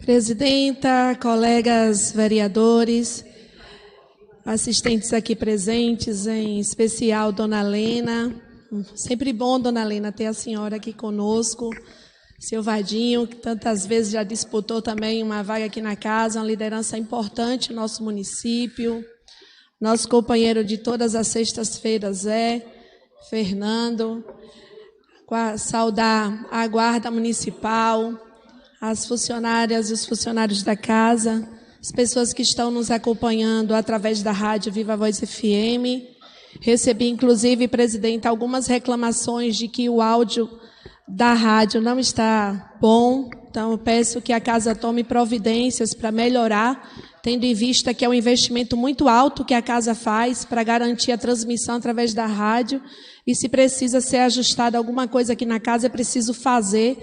Presidenta, colegas vereadores, assistentes aqui presentes, em especial Dona Lena. Sempre bom, Dona Lena, ter a senhora aqui conosco. Seu Vadinho, que tantas vezes já disputou também uma vaga aqui na casa, uma liderança importante no nosso município. Nosso companheiro de todas as sextas-feiras, Zé, Fernando. Saudar a Guarda Municipal, as funcionárias e os funcionários da casa, as pessoas que estão nos acompanhando através da rádio Viva Voz FM. Recebi, inclusive, presidente, algumas reclamações de que o áudio da rádio não está bom. Então, eu peço que a casa tome providências para melhorar, tendo em vista que é um investimento muito alto que a casa faz para garantir a transmissão através da rádio. E se precisa ser ajustada alguma coisa aqui na casa, é preciso fazer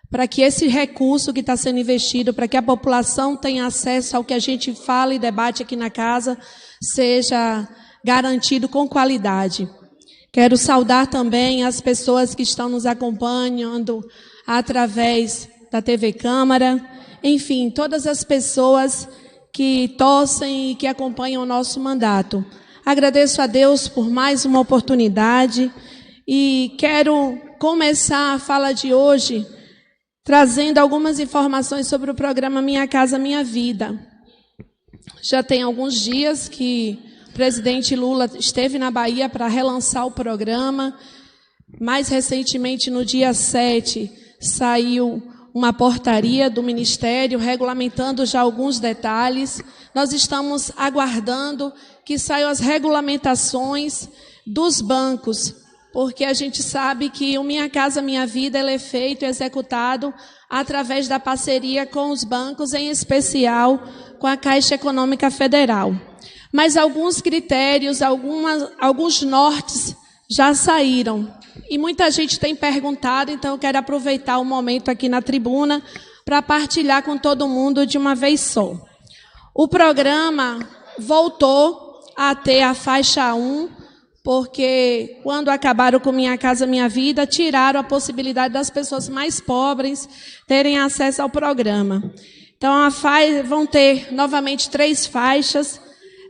para que esse recurso que está sendo investido, para que a população tenha acesso ao que a gente fala e debate aqui na casa, seja garantido com qualidade. Quero saudar também as pessoas que estão nos acompanhando através da TV Câmara, enfim, todas as pessoas que torcem e que acompanham o nosso mandato. Agradeço a Deus por mais uma oportunidade e quero começar a fala de hoje trazendo algumas informações sobre o programa Minha Casa Minha Vida. Já tem alguns dias que o presidente Lula esteve na Bahia para relançar o programa. Mais recentemente, no dia 7, saiu uma portaria do Ministério regulamentando já alguns detalhes. Nós estamos aguardando que saiam as regulamentações dos bancos, porque a gente sabe que o Minha Casa Minha Vida ele é feito e executado através da parceria com os bancos, em especial com a Caixa Econômica Federal. Mas alguns critérios, alguns nortes já saíram. E muita gente tem perguntado, então eu quero aproveitar o momento aqui na tribuna para partilhar com todo mundo de uma vez só. O programa voltou a ter a faixa 1, porque quando acabaram com Minha Casa Minha Vida, tiraram a possibilidade das pessoas mais pobres terem acesso ao programa. Então, vão ter novamente 3 faixas,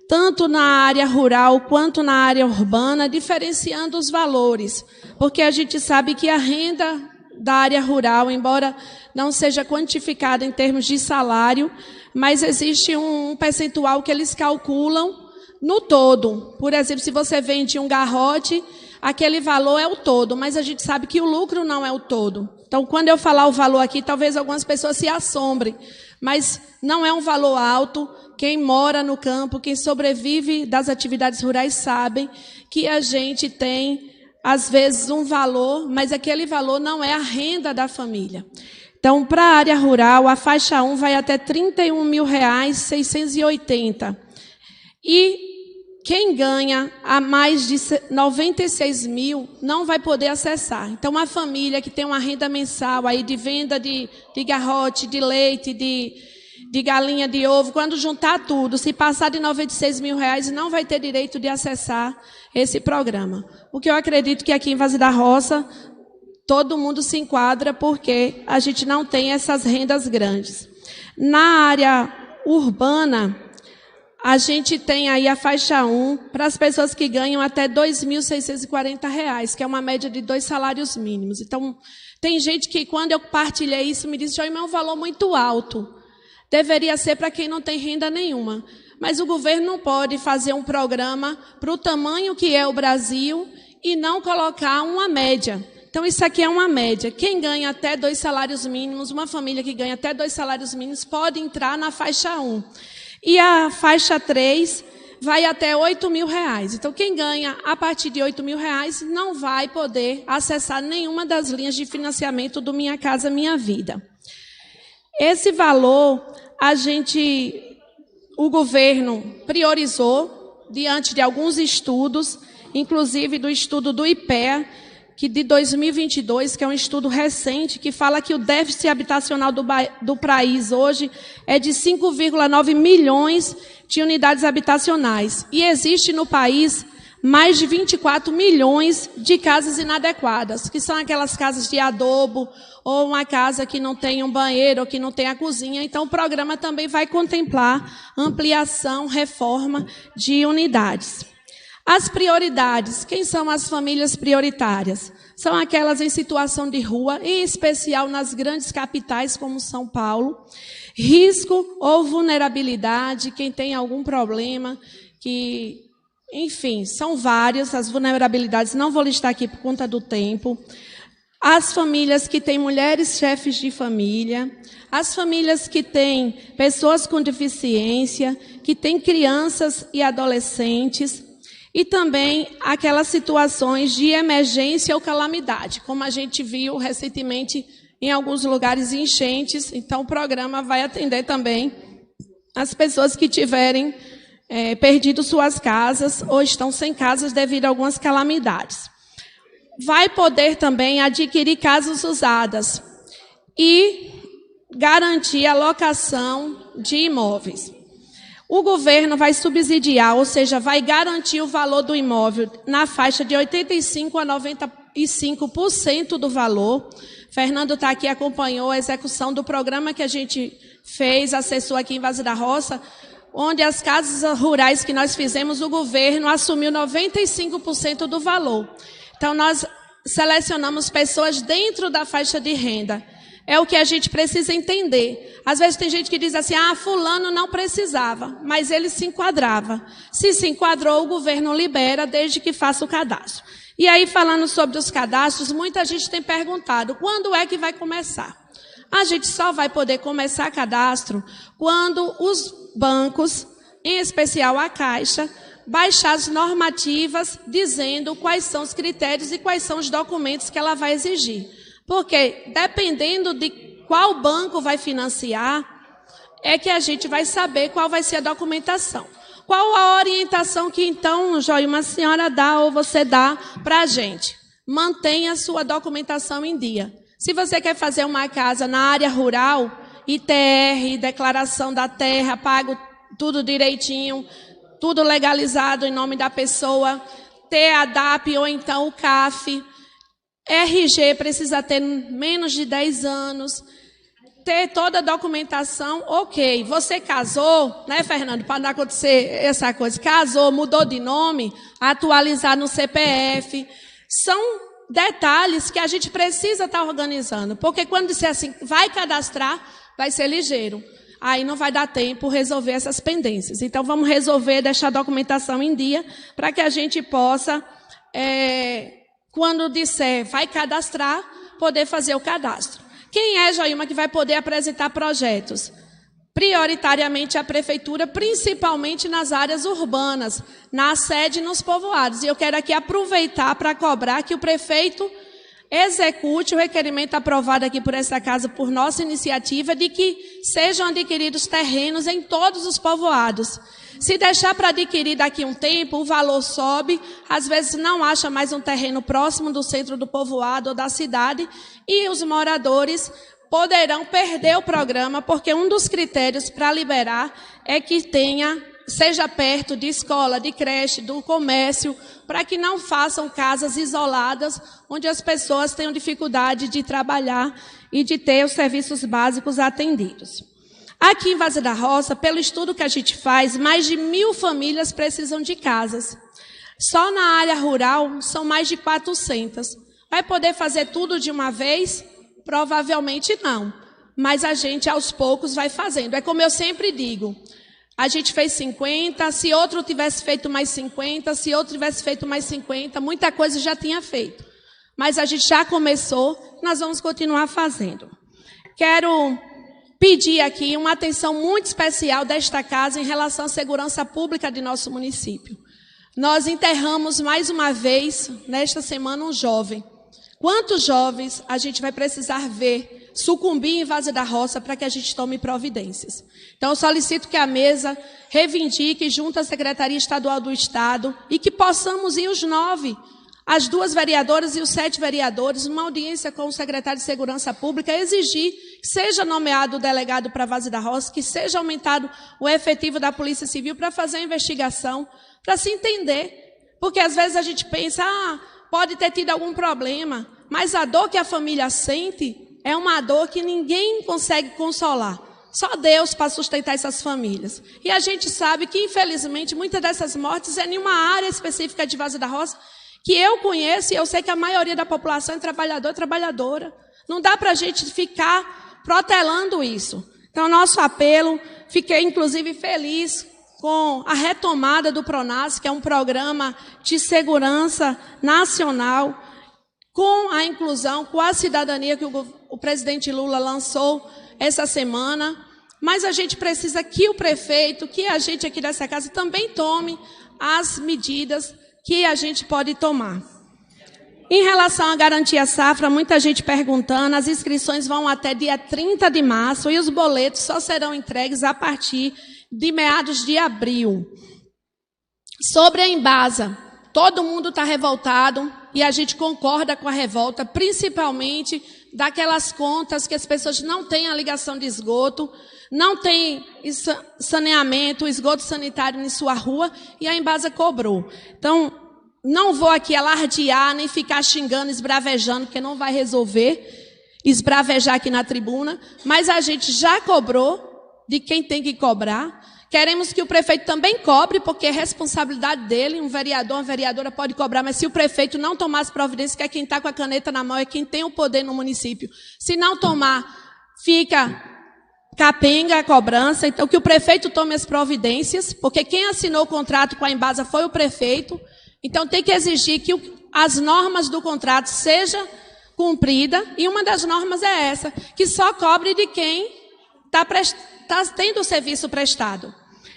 tanto na área rural quanto na área urbana, diferenciando os valores, porque a gente sabe que a renda da área rural, embora não seja quantificada em termos de salário, mas existe um percentual que eles calculam no todo. Por exemplo, se você vende um garrote, aquele valor é o todo, mas a gente sabe que o lucro não é o todo. Então, quando eu falar o valor aqui, talvez algumas pessoas se assombrem, mas não é um valor alto. Quem mora no campo, quem sobrevive das atividades rurais, sabem que a gente tem, às vezes, um valor, mas aquele valor não é a renda da família. Então, para a área rural, a faixa 1 vai até R$ 31.680. E quem ganha a mais de 96 mil não vai poder acessar. Então, uma família que tem uma renda mensal aí de venda de garrote, de leite, de galinha, de ovo, quando juntar tudo, se passar de R$ 96 mil, não vai ter direito de acessar esse programa. O que eu acredito que aqui em Vazia da Roça, todo mundo se enquadra, porque a gente não tem essas rendas grandes. Na área urbana, a gente tem aí a faixa 1 para as pessoas que ganham até R$ 2.640, que é uma média de 2 salários mínimos. Então, tem gente que, quando eu partilhei isso, me disse, Joima, é um valor muito alto. Deveria ser para quem não tem renda nenhuma. Mas o governo não pode fazer um programa para o tamanho que é o Brasil e não colocar uma média. Então, isso aqui é uma média. Quem ganha até 2 salários mínimos, uma família que ganha até 2 salários mínimos, pode entrar na faixa 1. E a faixa 3 vai até R$ 8.000. Então, quem ganha a partir de R$ 8.000 não vai poder acessar nenhuma das linhas de financiamento do Minha Casa Minha Vida. Esse valor, o governo priorizou diante de alguns estudos, inclusive do estudo do IPEA, que de 2022, que é um estudo recente, que fala que o déficit habitacional do país hoje é de 5,9 milhões de unidades habitacionais. E existe no país mais de 24 milhões de casas inadequadas, que são aquelas casas de adobo, ou uma casa que não tem um banheiro, ou que não tem a cozinha. Então, o programa também vai contemplar ampliação, reforma de unidades. As prioridades. Quem são as famílias prioritárias? São aquelas em situação de rua, em especial nas grandes capitais, como São Paulo. Risco ou vulnerabilidade, quem tem algum problema, enfim, são várias as vulnerabilidades, não vou listar aqui por conta do tempo. As famílias que têm mulheres chefes de família, as famílias que têm pessoas com deficiência, que têm crianças e adolescentes, e também aquelas situações de emergência ou calamidade, como a gente viu recentemente em alguns lugares enchentes. Então, o programa vai atender também as pessoas que tiverem perdido suas casas ou estão sem casas devido a algumas calamidades. Vai poder também adquirir casas usadas e garantir a locação de imóveis. O governo vai subsidiar, ou seja, vai garantir o valor do imóvel na faixa de 85% a 95% do valor. Fernando está aqui, acompanhou a execução do programa que a gente fez, acessou aqui em Vaza da Roça, onde as casas rurais que nós fizemos, o governo assumiu 95% do valor. Então, nós selecionamos pessoas dentro da faixa de renda. É o que a gente precisa entender. Às vezes tem gente que diz assim, fulano não precisava, mas ele se enquadrava. Se enquadrou, o governo libera desde que faça o cadastro. E aí, falando sobre os cadastros, muita gente tem perguntado, quando é que vai começar? A gente só vai poder começar cadastro quando os bancos, em especial a Caixa, baixar as normativas dizendo quais são os critérios e quais são os documentos que ela vai exigir. Porque, dependendo de qual banco vai financiar, é que a gente vai saber qual vai ser a documentação. Qual a orientação que, então, Joilma, a senhora dá ou você dá para a gente? Mantenha a sua documentação em dia. Se você quer fazer uma casa na área rural, ITR, declaração da terra, pago tudo direitinho, tudo legalizado em nome da pessoa, TADAP ou então o CAF, RG precisa ter menos de 10 anos, ter toda a documentação, ok. Você casou, né, Fernando, para não acontecer essa coisa, casou, mudou de nome, atualizar no CPF, são detalhes que a gente precisa estar organizando, porque quando disser assim, vai cadastrar, vai ser ligeiro. Aí não vai dar tempo resolver essas pendências. Então, vamos resolver, deixar a documentação em dia, para que a gente possa, quando disser vai cadastrar, poder fazer o cadastro. Quem é, Joilma, que vai poder apresentar projetos? Prioritariamente a prefeitura, principalmente nas áreas urbanas, na sede e nos povoados. E eu quero aqui aproveitar para cobrar que o prefeito execute o requerimento aprovado aqui por essa casa, por nossa iniciativa, de que sejam adquiridos terrenos em todos os povoados. Se deixar para adquirir daqui a um tempo, o valor sobe, às vezes não acha mais um terreno próximo do centro do povoado ou da cidade, e os moradores poderão perder o programa, porque um dos critérios para liberar é que seja perto de escola, de creche, do comércio, para que não façam casas isoladas, onde as pessoas tenham dificuldade de trabalhar e de ter os serviços básicos atendidos. Aqui em Vaza da Roça, pelo estudo que a gente faz, mais de 1.000 famílias precisam de casas. Só na área rural são mais de 400. Vai poder fazer tudo de uma vez? Provavelmente não. Mas a gente, aos poucos, vai fazendo. É como eu sempre digo, a gente fez 50, se outro tivesse feito mais 50, se outro tivesse feito mais 50, muita coisa já tinha feito. Mas a gente já começou, nós vamos continuar fazendo. Quero pedir aqui uma atenção muito especial desta casa em relação à segurança pública de nosso município. Nós enterramos mais uma vez, nesta semana, um jovem. Quantos jovens a gente vai precisar ver sucumbir em Vaza da Roça para que a gente tome providências? Então, eu solicito que a mesa reivindique junto à Secretaria Estadual do Estado e que possamos ir os 9, as 2 vereadoras e os 7 vereadores, numa audiência com o secretário de Segurança Pública, exigir que seja nomeado o delegado para Vaza da Roça, que seja aumentado o efetivo da Polícia Civil para fazer a investigação, para se entender Porque às vezes a gente pensa, pode ter tido algum problema, mas a dor que a família sente é uma dor que ninguém consegue consolar. Só Deus para sustentar essas famílias. E a gente sabe que, infelizmente, muitas dessas mortes é em uma área específica de Vaza da Roça, que eu conheço e eu sei que a maioria da população é trabalhador e trabalhadora. Não dá para a gente ficar protelando isso. Então, nosso apelo, fiquei inclusive feliz com a retomada do PRONAS, que é um programa de segurança nacional, com a inclusão, com a cidadania que o presidente Lula lançou essa semana. Mas a gente precisa que o prefeito, que a gente aqui dessa casa também tome as medidas que a gente pode tomar. Em relação à garantia safra, muita gente perguntando, as inscrições vão até dia 30 de março e os boletos só serão entregues a partir de meados de abril. Sobre a Embasa, todo mundo está revoltado e a gente concorda com a revolta, principalmente daquelas contas que as pessoas não têm a ligação de esgoto, não têm saneamento, esgoto sanitário em sua rua e a Embasa cobrou. Então, não vou aqui alardear, nem ficar xingando, esbravejando, porque não vai resolver esbravejar aqui na tribuna, mas a gente já cobrou de quem tem que cobrar. Queremos que o prefeito também cobre, porque é responsabilidade dele. Um vereador, uma vereadora pode cobrar, mas se o prefeito não tomar as providências, que é quem está com a caneta na mão, é quem tem o poder no município. Se não tomar, fica capenga a cobrança. Então, que o prefeito tome as providências, porque quem assinou o contrato com a Embasa foi o prefeito. Então, tem que exigir que as normas do contrato sejam cumpridas, e uma das normas é essa, que só cobre de quem está tendo o serviço prestado.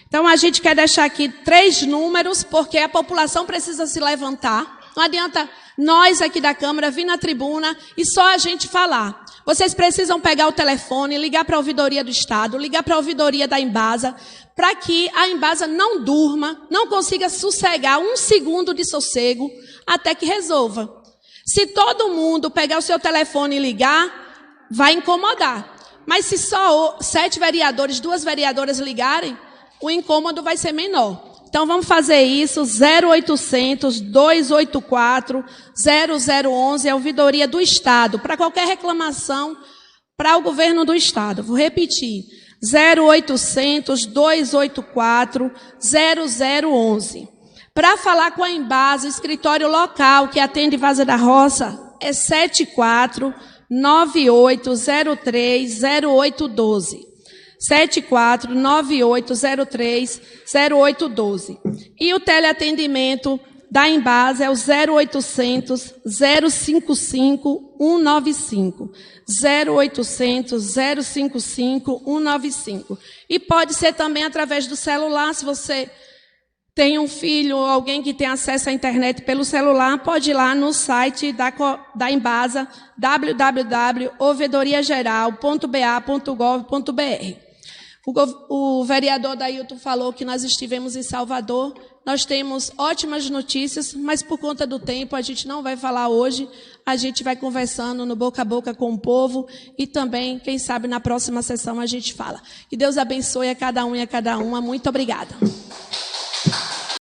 Então, a gente quer deixar aqui 3 números, porque a população precisa se levantar. Não adianta nós aqui da Câmara vir na tribuna e só a gente falar. Vocês precisam pegar o telefone, ligar para a Ouvidoria do Estado, ligar para a Ouvidoria da Embasa, para que a Embasa não durma, não consiga sossegar 1 segundo de sossego até que resolva. Se todo mundo pegar o seu telefone e ligar, vai incomodar. Mas se só 7 vereadores, 2 vereadoras ligarem, o incômodo vai ser menor. Então, vamos fazer isso, 0800 284 0011, é a Ouvidoria do Estado, para qualquer reclamação para o governo do Estado. Vou repetir, 0800 284 0011. Para falar com a Embasa, o escritório local que atende Vaza da Roça é 7498030812. 7498030812. E o teleatendimento da Embasa é o 0800 055 195. 0800 055 195. E pode ser também através do celular, se você tem um filho ou alguém que tem acesso à internet pelo celular, pode ir lá no site da Embasa, www.ouvidoriageral.ba.gov.br. O vereador Dailton falou que nós estivemos em Salvador. Nós temos ótimas notícias, mas por conta do tempo a gente não vai falar hoje. A gente vai conversando no boca a boca com o povo e também, quem sabe, na próxima sessão a gente fala. Que Deus abençoe a cada um e a cada uma. Muito obrigada.